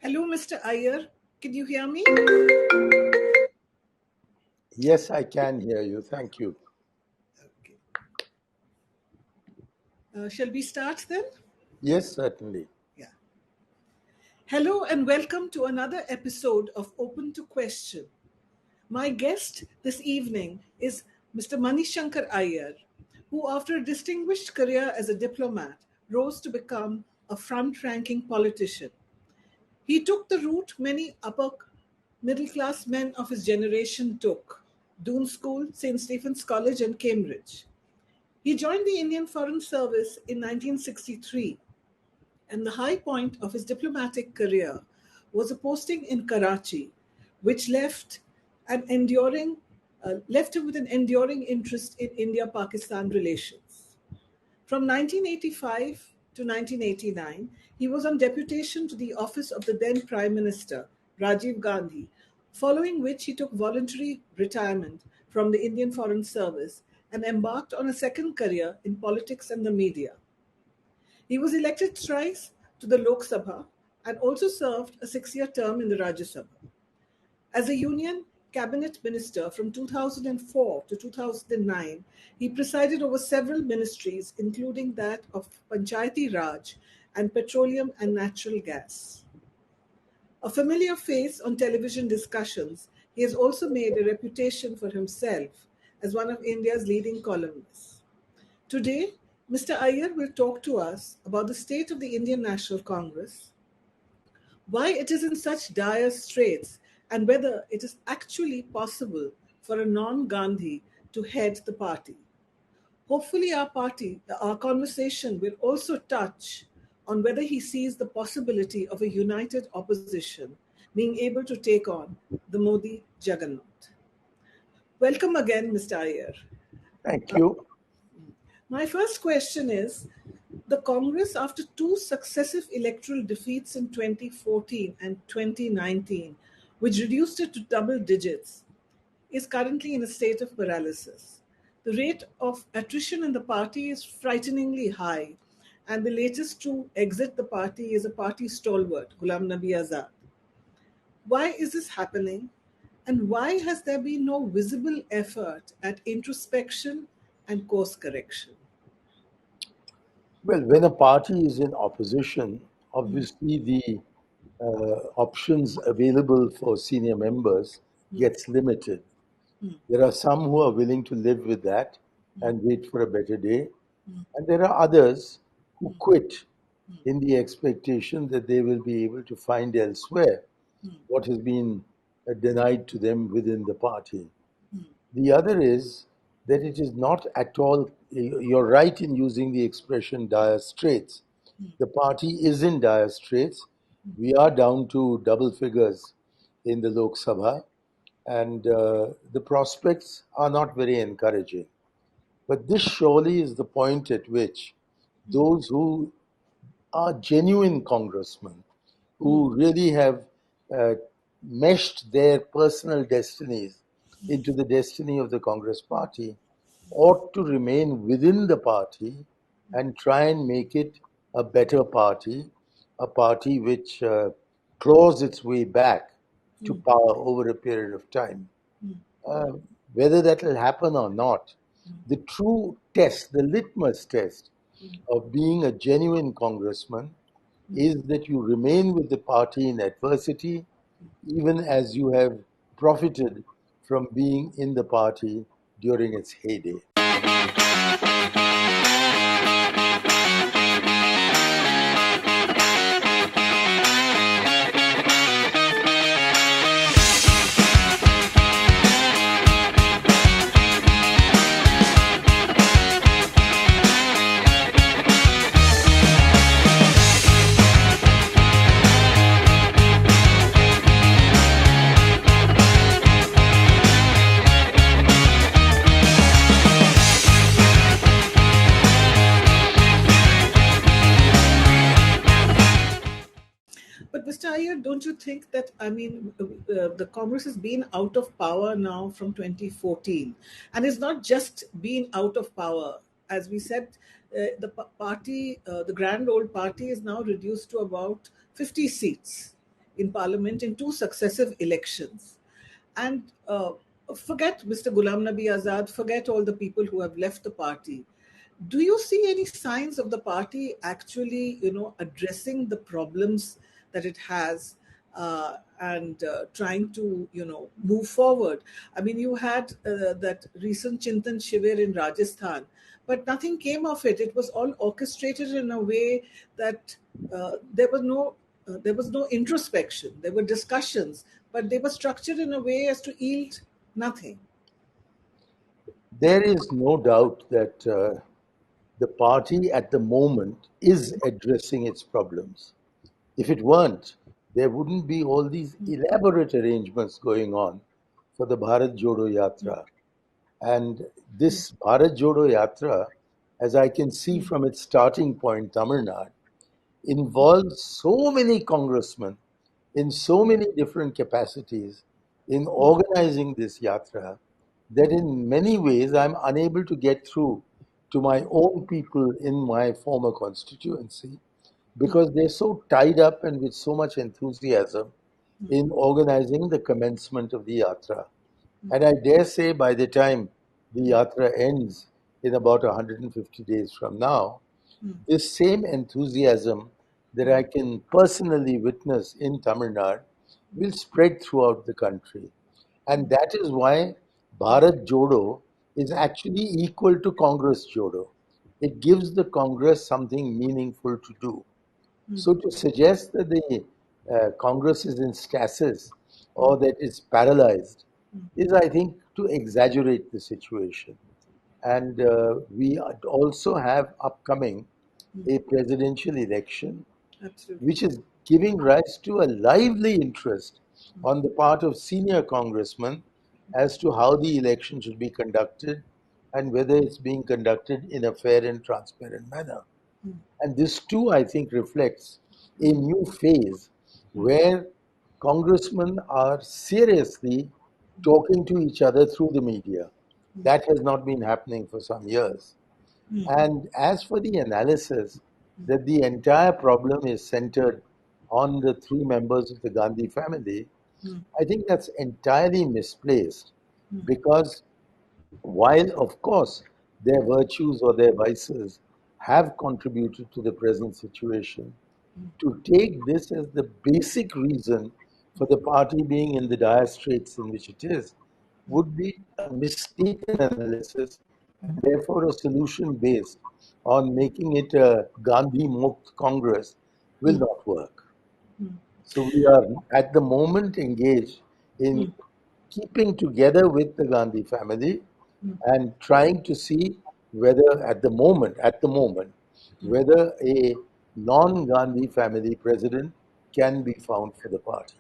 Hello, Mr. Aiyar. Can you hear me? Yes, I can hear you. Thank you. Okay. Shall we start then? Yes, certainly. Yeah. Hello and welcome to another episode of Open to Question. My guest this evening is Mr. Mani Shankar Aiyar, who, after a distinguished career as a diplomat, rose to become a front ranking politician. He took the route many upper middle class men of his generation took: Doon School, St. Stephen's College, and Cambridge. He joined the Indian Foreign Service in 1963, and the high point of his diplomatic career was a posting in Karachi, which left him with an enduring interest in India-Pakistan relations. From 1985 to 1989, he was on deputation to the office of the then Prime Minister, Rajiv Gandhi, following which he took voluntary retirement from the Indian Foreign Service and embarked on a second career in politics and the media. He was elected thrice to the Lok Sabha and also served a 6-year term in the Rajya Sabha. As a Union Cabinet Minister from 2004 to 2009, he presided over several ministries, including that of Panchayati Raj and Petroleum and Natural Gas. A familiar face on television discussions, he has also made a reputation for himself as one of India's leading columnists. Today, Mr. Aiyar will talk to us about the state of the Indian National Congress, why it is in such dire straits, and whether it is actually possible for a non-Gandhi to head the party. Hopefully, our conversation will also touch on whether he sees the possibility of a united opposition being able to take on the Modi juggernaut. Welcome again, Mr. Aiyar. Thank you. My first question is: the Congress, after two successive electoral defeats in 2014 and 2019, which reduced it to double digits, is currently in a state of paralysis. The rate of attrition in the party is frighteningly high, and the latest to exit the party is a party stalwart, Ghulam Nabi Azad. Why is this happening? And why has there been no visible effort at introspection and course correction? Well, when a party is in opposition, obviously the options available for senior members gets limited. There are some who are willing to live with that and wait for a better day, and there are others who quit in the expectation that they will be able to find elsewhere what has been denied to them within the party. The other is that it is not at all, you're right in using the expression dire straits. The party is in dire straits. We are down to double figures in the Lok Sabha, and the prospects are not very encouraging. But this surely is the point at which those who are genuine congressmen, who really have uh, meshed their personal destinies into the destiny of the Congress party, ought to remain within the party and try and make it a better party, a party which claws its way back to power over a period of time. Uh, Whether that will happen or not, the true test, the litmus test of being a genuine congressman is that you remain with the party in adversity, even as you have profited from being in the party during its heyday. But Mr. Iyer, don't you think that, the Congress has been out of power now from 2014, and it's not just being out of power. As we said, the Grand Old Party is now reduced to about 50 seats in parliament in two successive elections. And forget Mr. Ghulam Nabi Azad, forget all the people who have left the party. Do you see any signs of the party actually, addressing the problems that it has, and trying to, move forward? I mean, you had that recent Chintan Shivir in Rajasthan, but nothing came of it. It was all orchestrated in a way that there was no introspection. There were discussions, but they were structured in a way as to yield nothing. There is no doubt that the party at the moment is addressing its problems. If it weren't, there wouldn't be all these elaborate arrangements going on for the Bharat Jodo Yatra. And this Bharat Jodo Yatra, as I can see from its starting point, Tamil Nadu, involves so many congressmen in so many different capacities in organizing this yatra that in many ways I'm unable to get through to my own people in my former constituency because they're so tied up and with so much enthusiasm in organizing the commencement of the yatra. And I dare say by the time the yatra ends in about 150 days from now, this same enthusiasm that I can personally witness in Tamil Nadu will spread throughout the country. And that is why Bharat Jodo is actually equal to Congress Jodo. It gives the Congress something meaningful to do. So to suggest that the Congress is in stasis or that it's paralyzed is, I think, to exaggerate the situation. And we also have upcoming a presidential election, Absolutely. which is giving rise to a lively interest on the part of senior congressmen as to how the election should be conducted and whether it's being conducted in a fair and transparent manner. And this too, I think, reflects a new phase where congressmen are seriously talking to each other through the media. That has not been happening for some years. And as for the analysis that the entire problem is centered on the three members of the Gandhi family, I think that's entirely misplaced because while, of course, their virtues or their vices have contributed to the present situation, to take this as the basic reason for the party being in the dire straits in which it is would be a mistaken analysis and therefore a solution based on making it a Gandhi Mukt Congress will not work. So we are at the moment engaged in keeping together with the Gandhi family and trying to see whether at the moment, whether a non-Gandhi family president can be found for the party.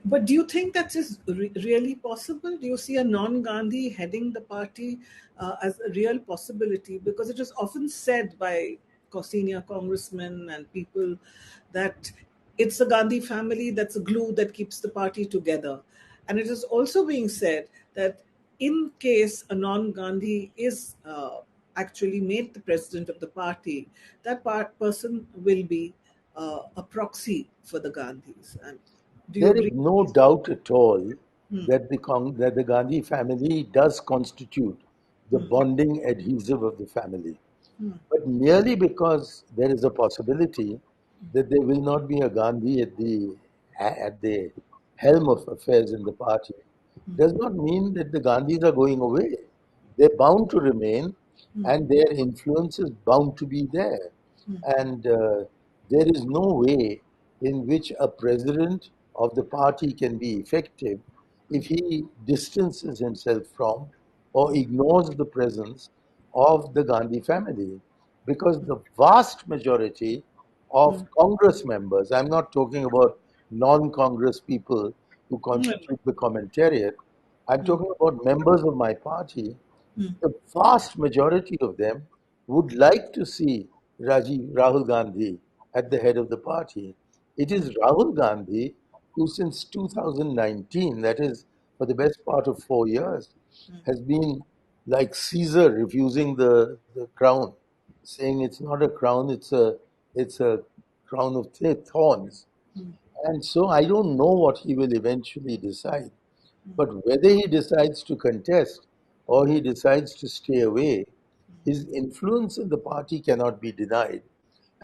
But do you think that is really possible? Do you see a non-Gandhi heading the party as a real possibility? Because it is often said by senior congressmen and people that it's the Gandhi family that's a glue that keeps the party together. And it is also being said that in case a non-Gandhi is actually made the president of the party, that person will be a proxy for the Gandhis. And do you There is agree with no these? doubt at all that the Gandhi family does constitute the bonding adhesive of the family. But merely because there is a possibility that there will not be a Gandhi at the helm of affairs in the party does not mean that the Gandhis are going away. They're bound to remain, and their influence is bound to be there. And there is no way in which a president of the party can be effective if he distances himself from or ignores the presence of the Gandhi family. Because the vast majority of Congress members, I'm not talking about non Congress people who constitute the commentariat, I'm talking about members of my party, the vast majority of them would like to see Rahul Gandhi at the head of the party. It is Rahul Gandhi who, since 2019, that is for the best part of 4 years, has been like Caesar refusing the crown, saying it's not a crown, it's a crown of thorns. And so I don't know what he will eventually decide. But whether he decides to contest or he decides to stay away, his influence in the party cannot be denied.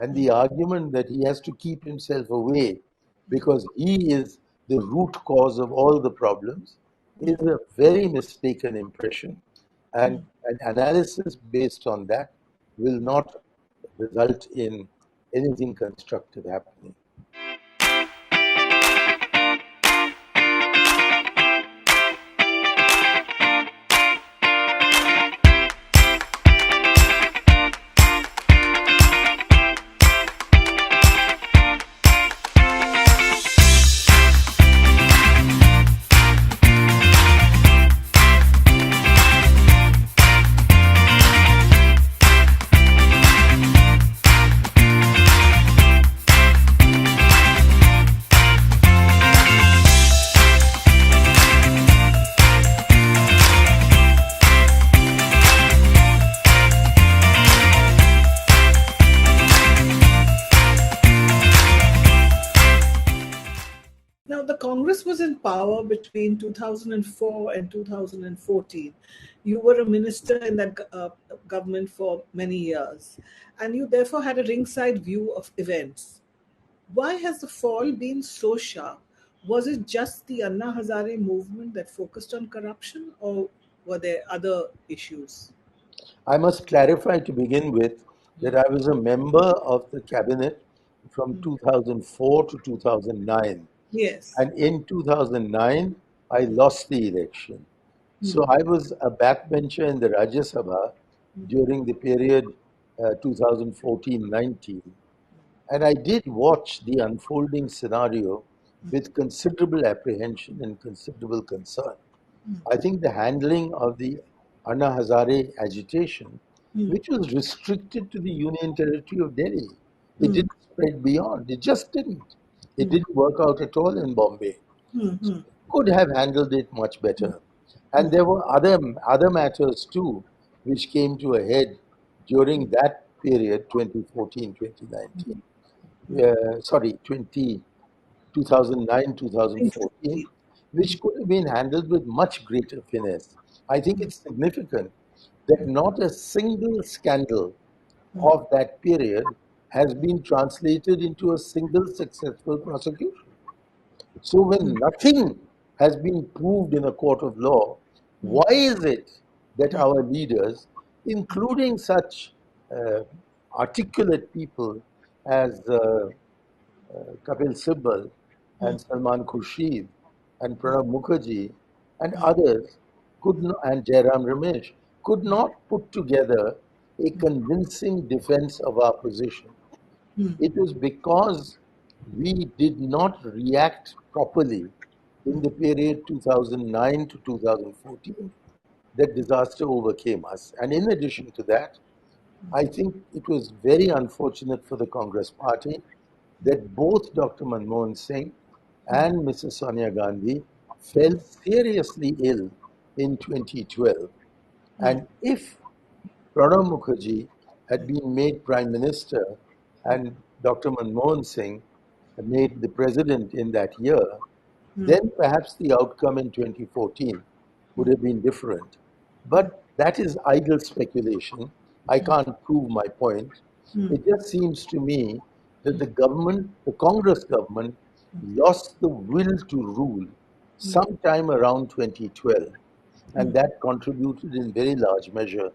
And the argument that he has to keep himself away because he is the root cause of all the problems is a very mistaken impression. And an analysis based on that will not result in anything constructive happening. Now, the Congress was in power between 2004 and 2014. You were a minister in that government for many years, and you therefore had a ringside view of events. Why has the fall been so sharp? Was it just the Anna Hazare movement that focused on corruption, or were there other issues? I must clarify to begin with that I was a member of the cabinet from 2004 to 2009. Yes. And in 2009, I lost the election. So I was a backbencher in the Rajya Sabha during the period 2014-19. And I did watch the unfolding scenario with considerable apprehension and considerable concern. I think the handling of the Anna Hazare agitation, which was restricted to the Union Territory of Delhi, it didn't spread beyond. It just didn't. It didn't work out at all in Bombay. Could have handled it much better. And there were other matters too, which came to a head during that period, 2014, 2019. 2009, 2014, which could have been handled with much greater finesse. I think it's significant that not a single scandal of that period has been translated into a single successful prosecution. So when nothing has been proved in a court of law, why is it that our leaders, including such articulate people as Kapil Sibal and Salman Khurshid and Pranab Mukherjee and others and Jairam Ramesh could not put together a convincing defense of our position? It was because we did not react properly in the period 2009 to 2014 that disaster overcame us. And in addition to that, I think it was very unfortunate for the Congress party that both Dr. Manmohan Singh and Mrs. Sonia Gandhi fell seriously ill in 2012. And if Pranab Mukherjee had been made Prime Minister and Dr. Manmohan Singh made the President in that year, then perhaps the outcome in 2014 would have been different. But that is idle speculation. I can't prove my point. It just seems to me that the Congress government, lost the will to rule sometime around 2012. And that contributed in very large measure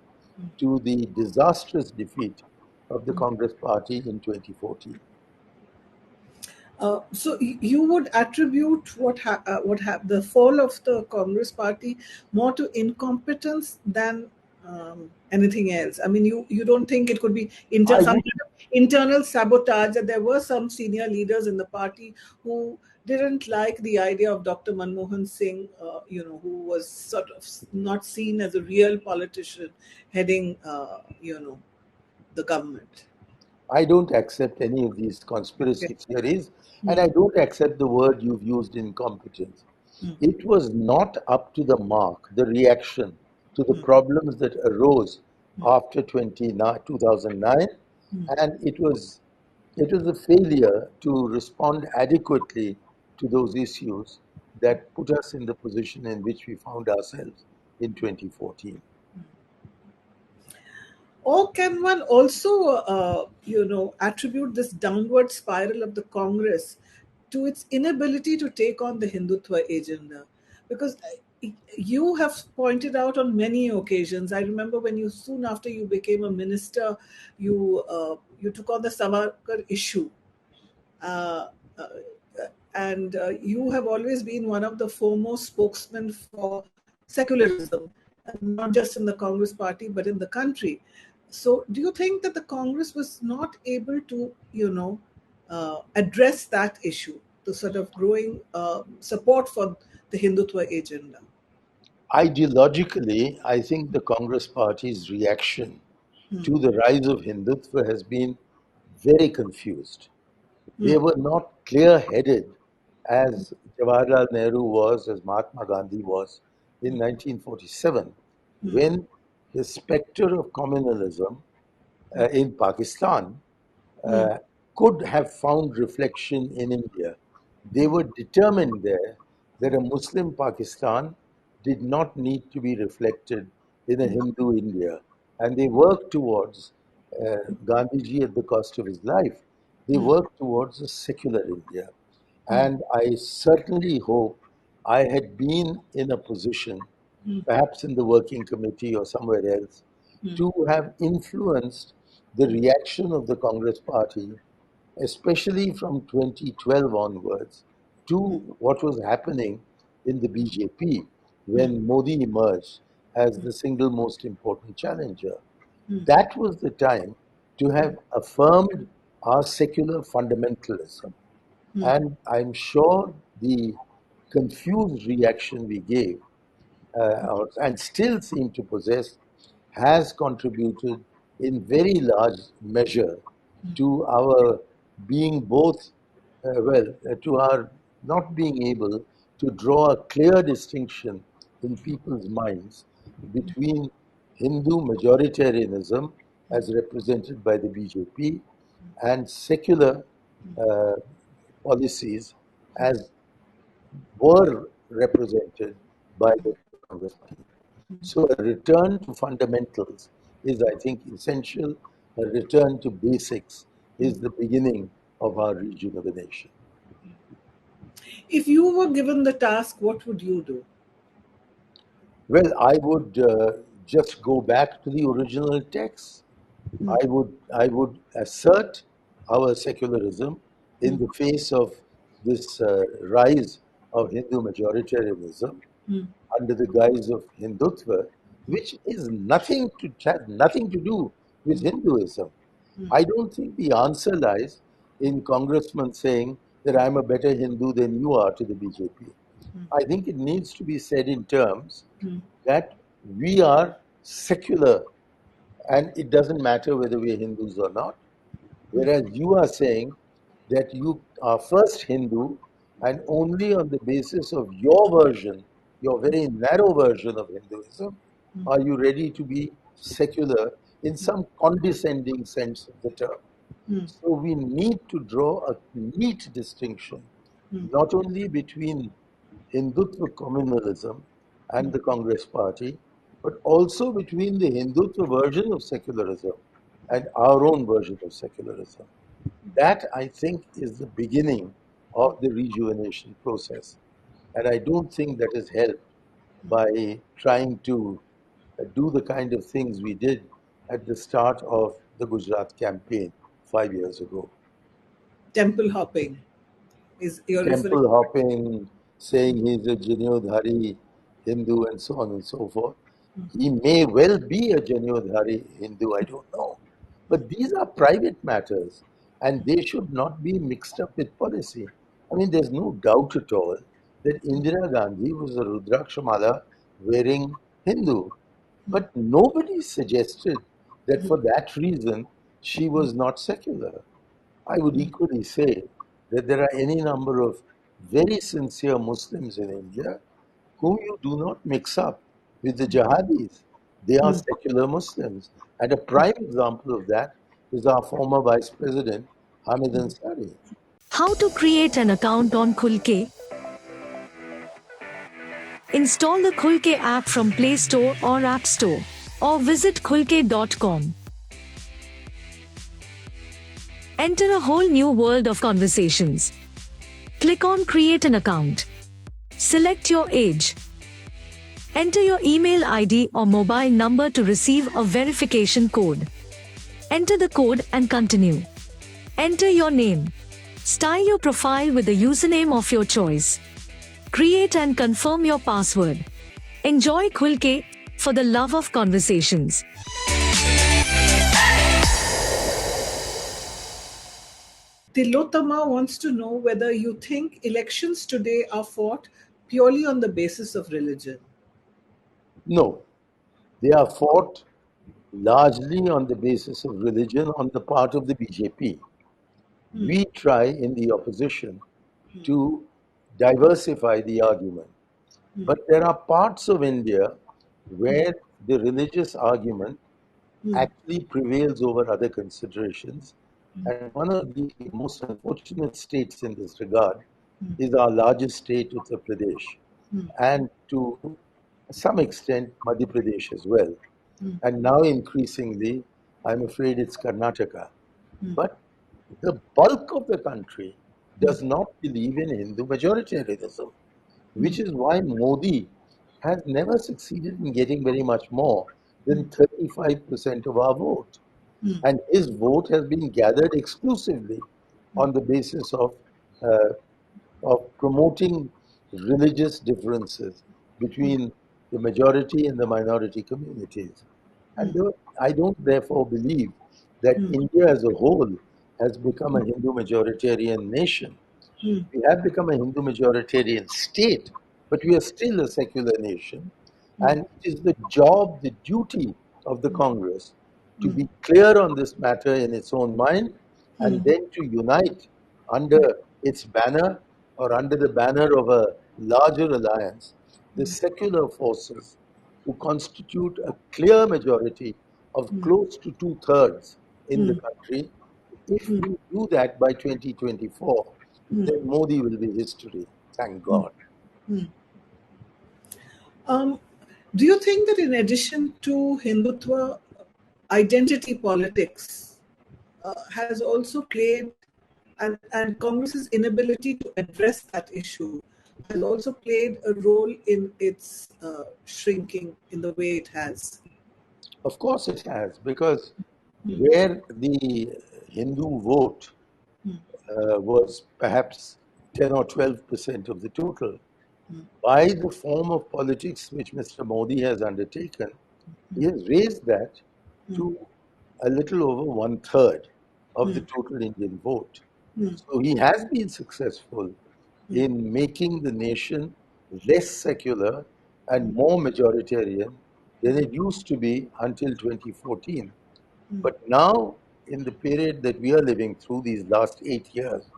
to the disastrous defeat of the Congress party in 2014. So you would attribute the fall of the Congress party more to incompetence than anything else. I mean, you don't think it could be some kind of internal sabotage, that there were some senior leaders in the party who didn't like the idea of Dr. Manmohan Singh, who was sort of not seen as a real politician heading, the government? I don't accept any of these conspiracy theories, and I don't accept the word you've used, incompetence. It was not up to the mark, the reaction to the problems that arose after 2009, and it was it was a failure to respond adequately to those issues that put us in the position in which we found ourselves in 2014. Or can one also, attribute this downward spiral of the Congress to its inability to take on the Hindutva agenda? Because you have pointed out on many occasions. I remember when you, soon after you became a minister, you took on the Savarkar issue, uh, uh, and you have always been one of the foremost spokesmen for secularism, not just in the Congress party but in the country. So, do you think that the Congress was not able to, address that issue, the sort of growing support for the Hindutva agenda? Ideologically, I think the Congress Party's reaction to the rise of Hindutva has been very confused. They were not clear headed as Jawaharlal Nehru was, as Mahatma Gandhi was in 1947, when the specter of communalism in Pakistan uh, could have found reflection in India. They were determined there that a Muslim Pakistan did not need to be reflected in a Hindu India. And they worked towards, Gandhiji at the cost of his life, they worked towards a secular India. And I certainly hope I had been in a position, perhaps in the working committee or somewhere else, to have influenced the reaction of the Congress Party, especially from 2012 onwards, to what was happening in the BJP when Modi emerged as the single most important challenger. That was the time to have affirmed our secular fundamentalism. And I'm sure the confused reaction we gave and still seem to possess has contributed in very large measure to our being both, to our not being able to draw a clear distinction in people's minds between Hindu majoritarianism as represented by the BJP and secular uh, policies as were represented by the Congress Party. So a return to fundamentals is, I think, essential. A return to basics is the beginning of our rejuvenation. If you were given the task, what would you do? Well, I would just go back to the original text. I would assert our secularism in the face of this rise of Hindu majoritarianism under the guise of Hindutva, which is nothing to do with Hinduism. I don't think the answer lies in congressmen saying that I'm a better Hindu than you are to the BJP. I think it needs to be said in terms that we are secular and it doesn't matter whether we are Hindus or not. Whereas you are saying that you are first Hindu and only on the basis of your version, your very narrow version of Hinduism, are you ready to be secular in some condescending sense of the term. So we need to draw a neat distinction, not only between Hindutva communalism and the Congress Party, but also between the Hindutva version of secularism and our own version of secularism. That, I think, is the beginning of the rejuvenation process. And I don't think that is helped by trying to do the kind of things we did at the start of the Gujarat campaign 5 years ago. Temple hopping is you're referring. Temple hopping, saying he's a Janyodhari Hindu, and so on and so forth. He may well be a Janyodhari Hindu, I don't know. But these are private matters and they should not be mixed up with policy. I mean, there's no doubt at all that Indira Gandhi was a Rudrakshamala wearing Hindu. But nobody suggested that for that reason she was not secular. I would equally say that there are any number of very sincere Muslims in India whom you do not mix up with the jihadis. They are secular Muslims. And a prime example of that is our former Vice President, Hamid Ansari. How to create an account on Khul? Install the Khul app from Play Store or App Store, or visit khulke.com. Enter a whole new world of conversations. Click on Create an account. Select your age. Enter your email ID or mobile number to receive a verification code. Enter the code and continue. Enter your name. Style your profile with the username of your choice. Create and confirm your password. Enjoy Khul for the love of conversations. Tilotama wants to know whether you think elections today are fought purely on the basis of religion. No, they are fought largely on the basis of religion on the part of the BJP. We try in the opposition to diversify the argument. But there are parts of India where the religious argument actually prevails over other considerations. And one of the most unfortunate states in this regard is our largest state, Uttar Pradesh, and to some extent, Madhya Pradesh as well. And now increasingly, I'm afraid it's Karnataka. But the bulk of the country does not believe in Hindu majoritarianism, which is why Modi has never succeeded in getting very much more than 35% of our vote. And his vote has been gathered exclusively on the basis of promoting religious differences between the majority and the minority communities. And I don't therefore believe that India as a whole has become a Hindu majoritarian nation. We have become a Hindu majoritarian state, but we are still a secular nation. And it is the job, the duty of the Congress to be clear on this matter in its own mind and then to unite under its banner or under the banner of a larger alliance, the secular forces who constitute a clear majority of close to 2/3 in the country. If we do that by 2024, then Modi will be history. Thank God. Do you think that in addition to Hindutva, identity politics has also played, and Congress's inability to address that issue has also played a role in its shrinking in the way it has? Of course it has, because where the Hindu vote was perhaps 10 or 12% of the total, by the form of politics which Mr. Modi has undertaken, he has raised that to a little over 1/3 of the total Indian vote. So he has been successful in making the nation less secular and more majoritarian than it used to be until 2014. But now, in the period that we are living through, these last 8 years,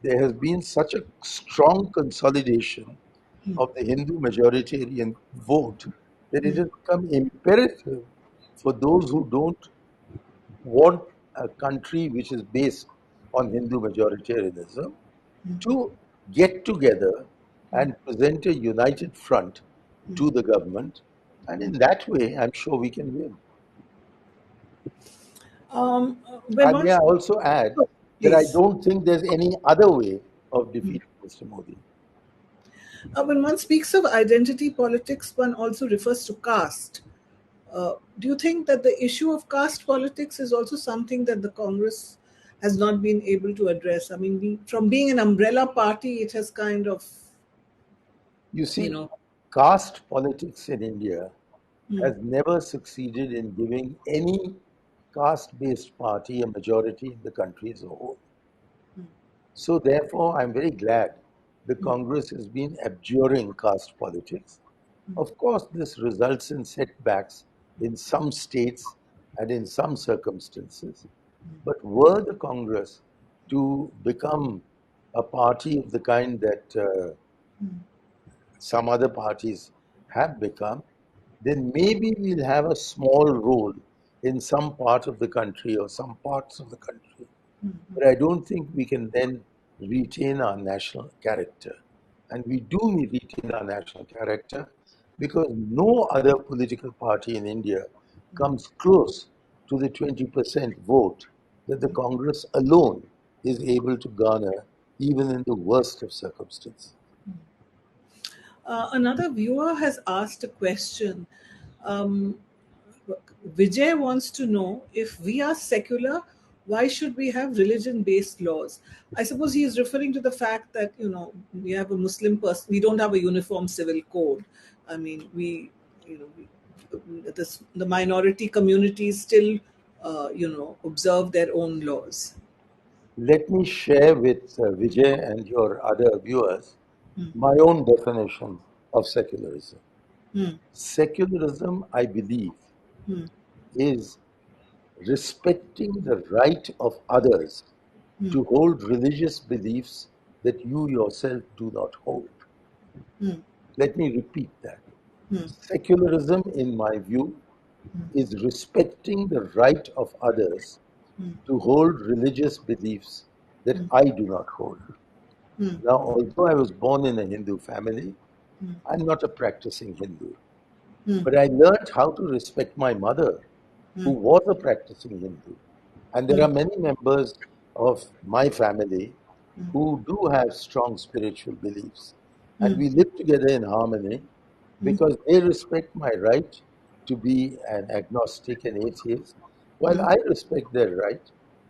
there has been such a strong consolidation of the Hindu majoritarian vote that it has become imperative for those who don't want a country which is based on Hindu majoritarianism to get together and present a united front to the government. And in that way, I'm sure we can win. When May I also add that I Please. don't think there's any other way of defeating Mr. Modi. When one speaks of identity politics, one also refers to caste. Do you think that the issue of caste politics is also something that the Congress has not been able to address? I mean, from being an umbrella party, it has kind of, You see, caste politics in India has never succeeded in giving any caste-based party a majority in the country as a whole. So therefore, I'm very glad the Congress has been abjuring caste politics. Of course, this results in setbacks in some states and in some circumstances. But were the Congress to become a party of the kind that some other parties have become, then maybe we'll have a small role in some part of the country or some parts of the country. But I don't think we can then retain our national character. And we do retain our national character because no other political party in India comes close to the 20% vote that the Congress alone is able to garner, even in the worst of circumstances. Another viewer has asked a question. Um, Vijay wants to know, if we are secular, why should we have religion based laws? I suppose he is referring to the fact that, we have a Muslim person, we don't have a uniform civil code. I mean, you know, the minority communities still, observe their own laws. Let me share with Vijay and your other viewers my own definition of secularism. Hmm. Secularism, I believe, Hmm. is respecting the right of others Hmm. to hold religious beliefs that you yourself do not hold. Hmm. Let me repeat that. Hmm. Secularism, in my view, is respecting the right of others to hold religious beliefs that I do not hold. Hmm. Now, although I was born in a Hindu family, Hmm. I'm not a practicing Hindu. Hmm. But I learned how to respect my mother, who Hmm. was a practicing Hindu. And there are many members of my family who do have strong spiritual beliefs. And Hmm. we live together in harmony because they respect my right to be an agnostic and atheist, while I respect their right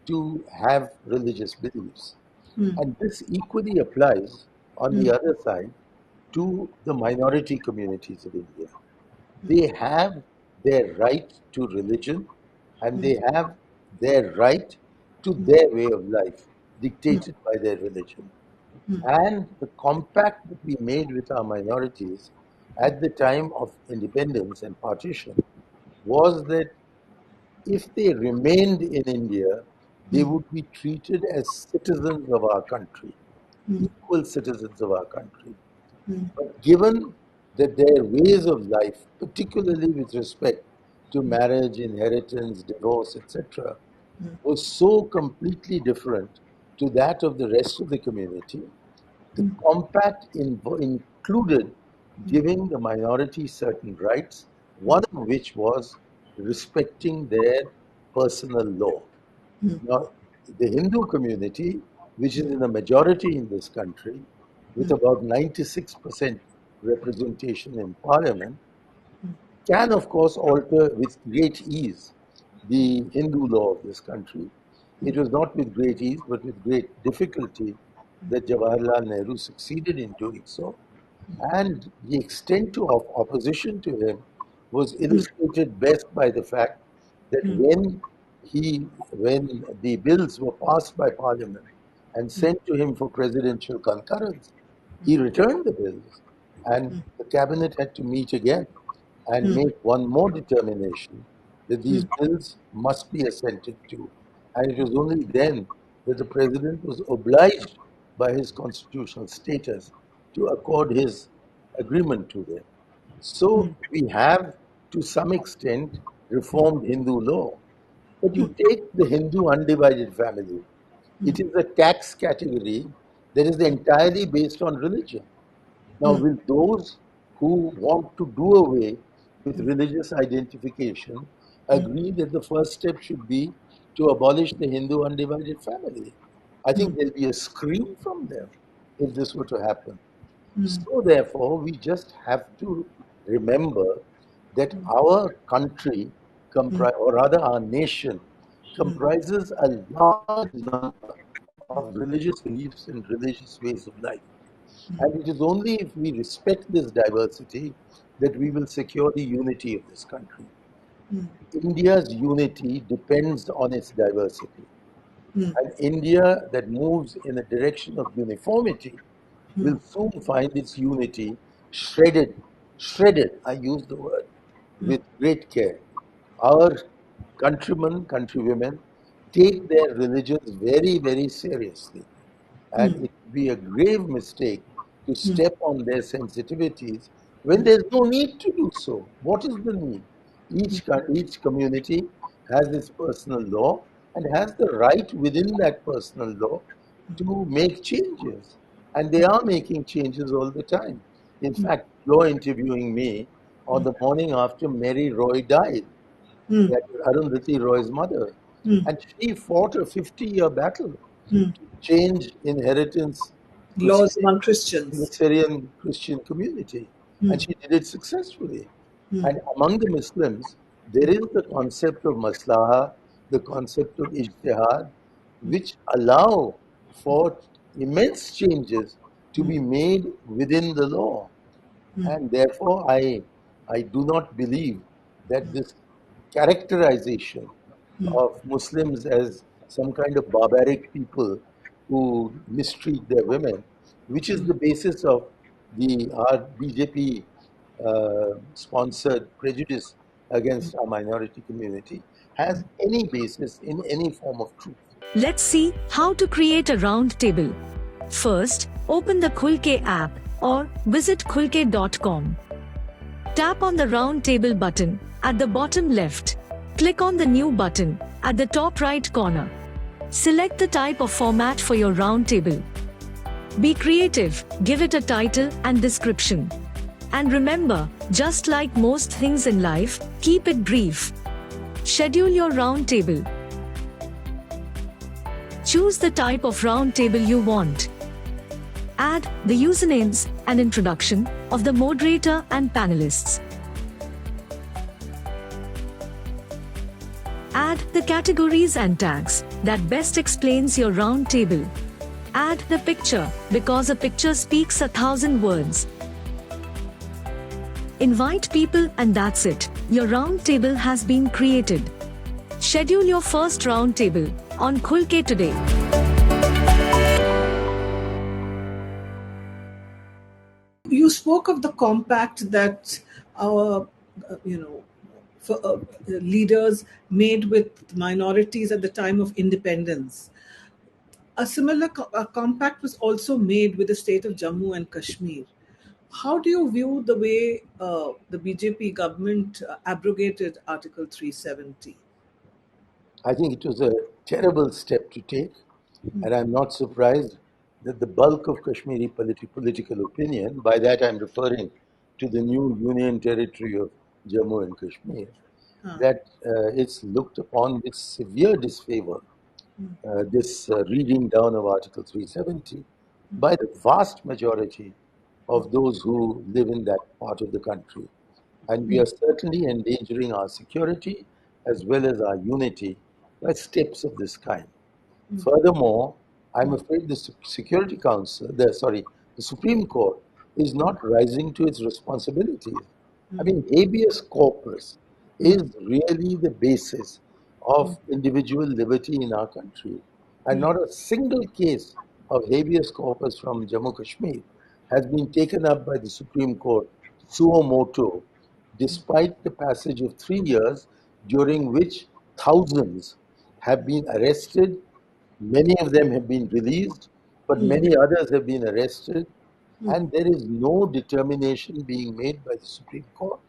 to have religious beliefs. Hmm. And this equally applies on the other side to the minority communities of India. They have their right to religion and they have their right to their way of life dictated by their religion. And the compact that we made with our minorities at the time of independence and partition was that if they remained in India, they would be treated as citizens of our country, equal citizens of our country. But given that their ways of life, particularly with respect to marriage, inheritance, divorce, etc., was so completely different to that of the rest of the community, the compact included giving the minority certain rights, one of which was respecting their personal law. Now, the Hindu community, which is in a majority in this country, with about 96% representation in parliament, can of course alter with great ease the Hindu law of this country. It was not with great ease, but with great difficulty that Jawaharlal Nehru succeeded in doing so. And the extent of opposition to him was illustrated best by the fact that when the bills were passed by Parliament and sent to him for presidential concurrence, he returned the bills, and the cabinet had to meet again and make one more determination that these bills must be assented to. And it was only then that the president was obliged by his constitutional status to accord his agreement to them. So we have, to some extent, reformed Hindu law. But you take the Hindu undivided family, it is a tax category that is entirely based on religion. Now, will those who want to do away with religious identification agree that the first step should be to abolish the Hindu undivided family? I think there'll be a scream from them if this were to happen. So, therefore, we just have to remember that our country, or rather our nation, comprises a large number of religious beliefs and religious ways of life. And it is only if we respect this diversity that we will secure the unity of this country. India's unity depends on its diversity. An India that moves in a direction of uniformity will soon find its unity shredded, I use the word, with great care. Our countrymen, countrywomen take their religions very, very seriously. And it would be a grave mistake to step on their sensitivities when there's no need to do so. What is the need? Each community has its personal law, and has the right within that personal law to make changes. And they are making changes all the time. In fact, you're interviewing me on the morning after Mary Roy died, that is Arundhati Roy's mother. And she fought a 50-year battle to change inheritance Laws proceedings among in the Christians. Syrian Christian community. And she did it successfully. And among the Muslims, there is the concept of maslaha, the concept of ijtihad, which allow for immense changes to be made within the law. And therefore, I do not believe that this characterization of Muslims as some kind of barbaric people who mistreat their women, which is the basis of our BJP sponsored prejudice against our minority community, has any basis in any form of truth. Let's see how to create a round table. First, open the Khulke app or visit khulke.com. Tap on the round table button at the bottom left. Click on the new button at the top right corner. Select the type of format for your round table. Be creative, give it a title and description. And remember, just like most things in life, keep it brief. Schedule your round table. Choose the type of round table you want. Add the usernames and introduction of the moderator and panelists. Add the categories and tags that best explains your round table. Add the picture because a picture speaks 1,000 words. Invite people and that's it. Your round table has been created. Schedule your first round table on Khulke today. You spoke of the compact that our, leaders made with minorities at the time of independence. A similar compact was also made with the state of Jammu and Kashmir. How do you view the way the BJP government abrogated Article 370? I think it was a terrible step to take, and I'm not surprised that the bulk of Kashmiri political opinion, by that I'm referring to the new union territory of Jammu and Kashmir, that it's looked upon with severe disfavor, this reading down of Article 370 by the vast majority of those who live in that part of the country. And we are certainly endangering our security as well as our unity by steps of this kind. Furthermore, I'm afraid the Security Council, the Supreme Court is not rising to its responsibilities. I mean, habeas corpus is really the basis of individual liberty in our country. And not a single case of habeas corpus from Jammu Kashmir has been taken up by the Supreme Court suo motu, despite the passage of 3 years during which thousands have been arrested. Many of them have been released, but many others have been arrested, and there is no determination being made by the Supreme Court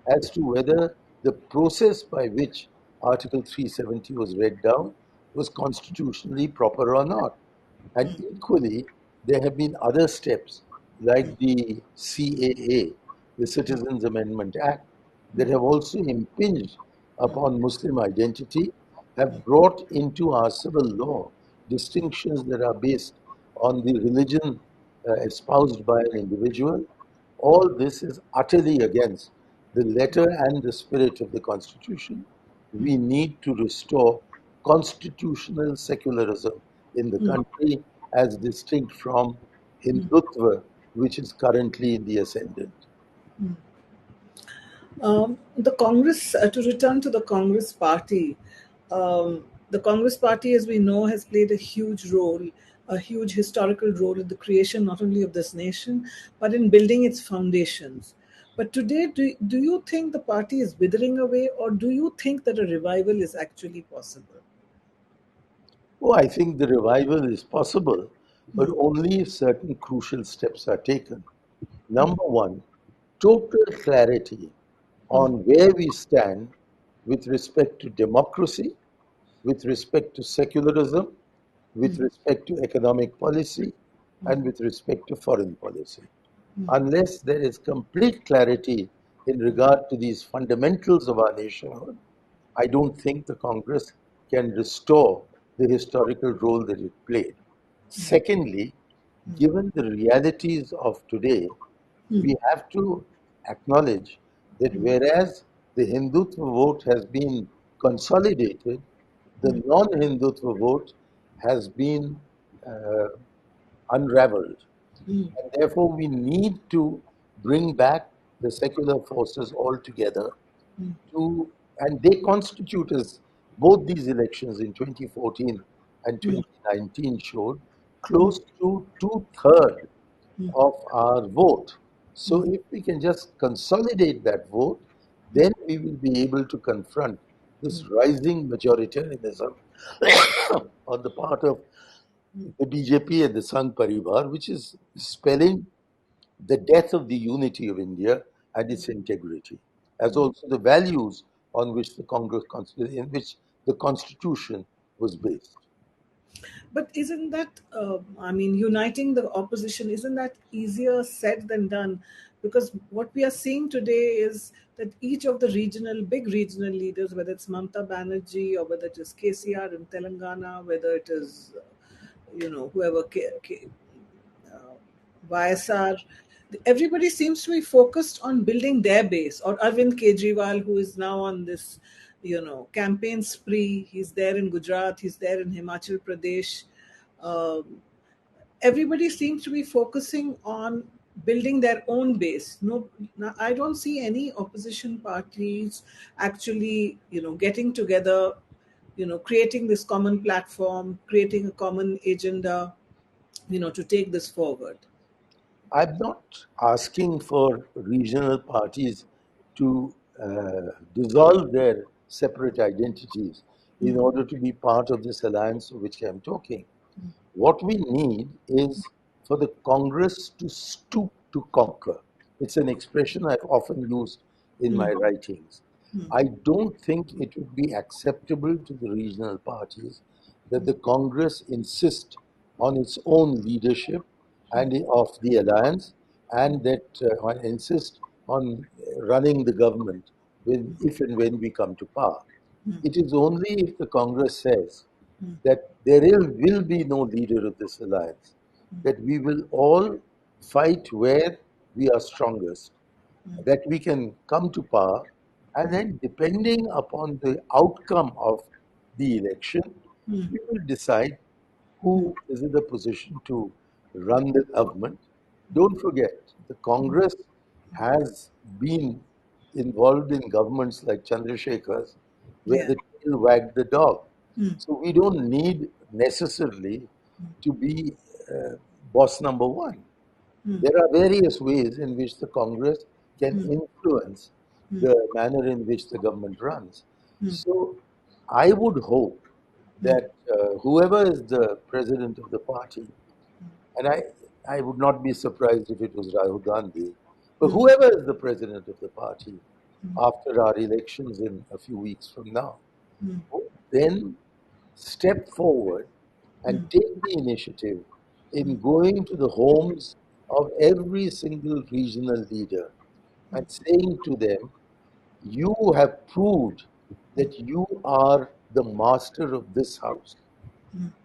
as to whether the process by which Article 370 was read down was constitutionally proper or not. And equally, there have been other steps like the CAA, the Citizens Amendment Act, that have also impinged upon Muslim identity, have brought into our civil law distinctions that are based on the religion espoused by an individual. All this is utterly against the letter and the spirit of the Constitution. We need to restore constitutional secularism in the country as distinct from Hindutva, which is currently in the ascendant. The Congress, to return to the Congress party, the Congress party, as we know, has played a huge role, a huge historical role in the creation not only of this nation, but in building its foundations. But today, do you think the party is withering away, or do you think that a revival is actually possible? Oh, I think the revival is possible, but only if certain crucial steps are taken. Number one, total clarity on where we stand with respect to democracy, with respect to secularism, with respect to economic policy, and with respect to foreign policy. Unless there is complete clarity in regard to these fundamentals of our nationhood, I don't think the Congress can restore the historical role that it played. Secondly, given the realities of today, we have to acknowledge that whereas the Hindutva vote has been consolidated, the non-Hindutva vote has been uh, unraveled. And therefore, we need to bring back the secular forces altogether to, and they constitute, as both these elections in 2014 and 2019 showed, close to two-thirds of our vote. So if we can just consolidate that vote, then we will be able to confront this rising majoritarianism on the part of the BJP and the Sangh Parivar, which is spelling the death of the unity of India and its integrity, as also the values on which the Congress, in which the Constitution was based. But isn't that, uniting the opposition, isn't that easier said than done? Because what we are seeing today is that each of the big regional leaders, whether it's Mamta Banerjee or whether it is KCR in Telangana, whether it is, whoever, YSR, everybody seems to be focused on building their base. Or Arvind Kejriwal, who is now on this, campaign spree. He's there in Gujarat, he's there in Himachal Pradesh. Everybody seems to be focusing on building their own base. No, I don't see any opposition parties actually, getting together, creating this common platform, creating a common agenda, to take this forward. I'm not asking for regional parties to dissolve their separate identities in order to be part of this alliance of which I'm talking. What we need is for the Congress to stoop to conquer. It's an expression I've often used in my writings. I don't think it would be acceptable to the regional parties that the Congress insist on its own leadership and of the alliance, and that insist on running the government if and when we come to power. It is only if the Congress says that will be no leader of this alliance, that we will all fight where we are strongest, that we can come to power, and then depending upon the outcome of the election, we will decide who is in the position to run the government. Don't forget, the Congress has been involved in governments like Chandrasekhar's, where Yeah. the tail wagged the dog. So we don't need necessarily to be boss number one. There are various ways in which the Congress can influence the manner in which the government runs. So I would hope that whoever is the president of the party, and I would not be surprised if it was Rahul Gandhi, but whoever is the president of the party after our elections in a few weeks from now, would then step forward and take the initiative in going to the homes of every single regional leader and saying to them, you have proved that you are the master of this house.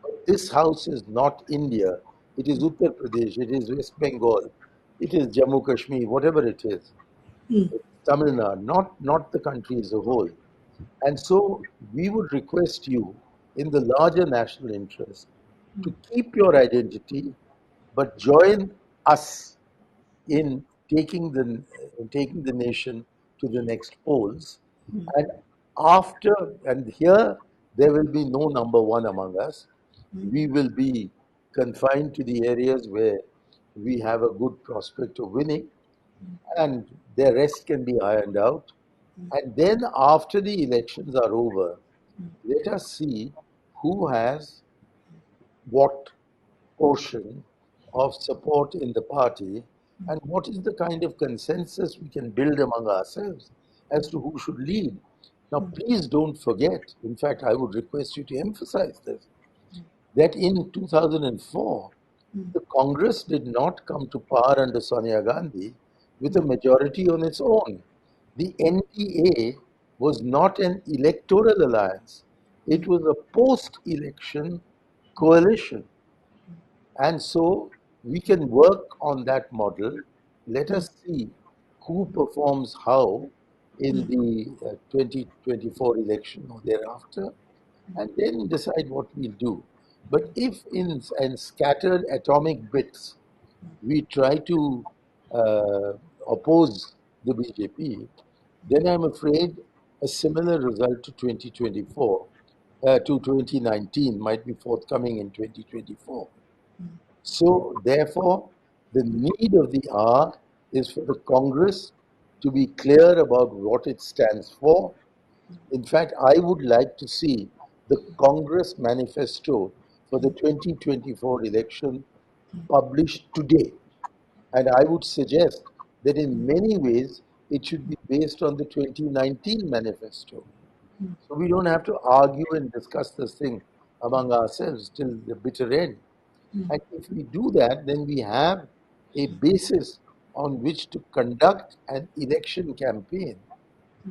But this house is not India. It is Uttar Pradesh, it is West Bengal, it is Jammu Kashmir, whatever it is. It's Tamil Nadu, not the country as a whole. And so we would request you, in the larger national interest, to keep your identity, but join us in taking the nation to the next polls. And after, and here there will be no number one among us. We will be confined to the areas where we have a good prospect of winning, and the rest can be ironed out. And then after the elections are over, let us see who has what portion of support in the party and what is the kind of consensus we can build among ourselves as to who should lead. Now, please don't forget, in fact, I would request you to emphasize this, that in 2004, the Congress did not come to power under Sonia Gandhi with a majority on its own. The NDA was not an electoral alliance, it was a post election coalition. And so we can work on that model. Let us see who performs how in the 2024 election or thereafter, and then decide what we'll do. But if in scattered atomic bits we try to oppose the BJP, then I'm afraid a similar result to 2024, to 2019 might be forthcoming in 2024. So, therefore, the need of the hour is for the Congress to be clear about what it stands for. In fact, I would like to see the Congress manifesto for the 2024 election published today. And I would suggest that in many ways it should be based on the 2019 manifesto. So we don't have to argue and discuss this thing among ourselves till the bitter end. And if we do that, then we have a basis on which to conduct an election campaign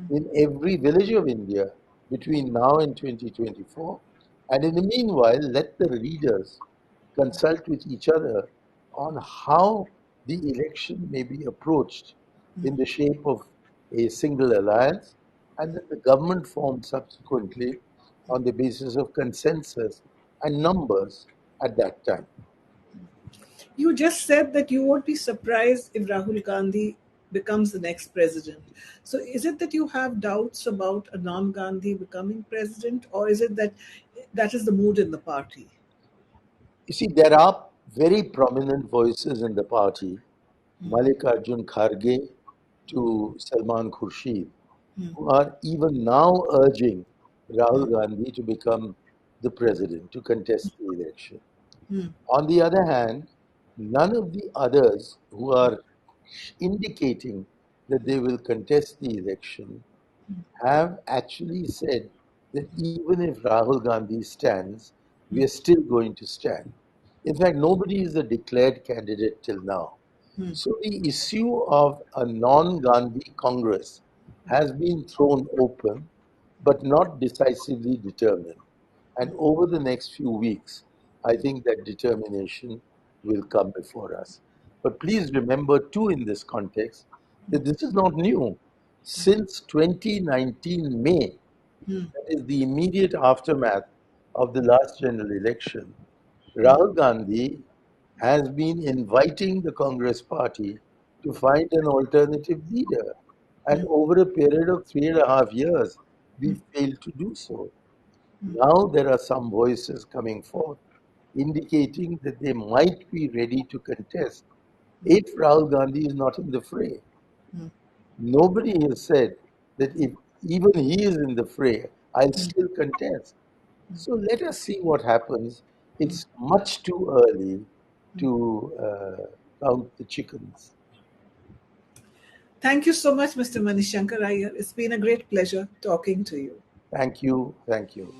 in every village of India between now and 2024. And in the meanwhile, let the readers consult with each other on how the election may be approached in the shape of a single alliance, and that the government formed subsequently on the basis of consensus and numbers at that time. You just said that you won't be surprised if Rahul Gandhi becomes the next president. So is it that you have doubts about Anand Gandhi becoming president, or is it that that is the mood in the party? You see, there are very prominent voices in the party, Mallikarjun Kharge to Salman Khurshid, who are even now urging Rahul Gandhi to become the president, to contest the election. On the other hand, none of the others who are indicating that they will contest the election have actually said that even if Rahul Gandhi stands, we are still going to stand. In fact, nobody is a declared candidate till now. So the issue of a non-Gandhi Congress has been thrown open, but not decisively determined. And over the next few weeks, I think that determination will come before us. But please remember, too, in this context, that this is not new. Since 2019 May, that is the immediate aftermath of the last general election, Rahul Gandhi has been inviting the Congress party to find an alternative leader. And over a period of 3.5 years, we failed to do so. Now there are some voices coming forth indicating that they might be ready to contest if Rahul Gandhi is not in the fray. Nobody has said that if even he is in the fray, I'll still contest. So let us see what happens. It's much too early to count the chickens. Thank you so much, Mr. Mani Shankar Aiyar. It's been a great pleasure talking to you. Thank you. Thank you.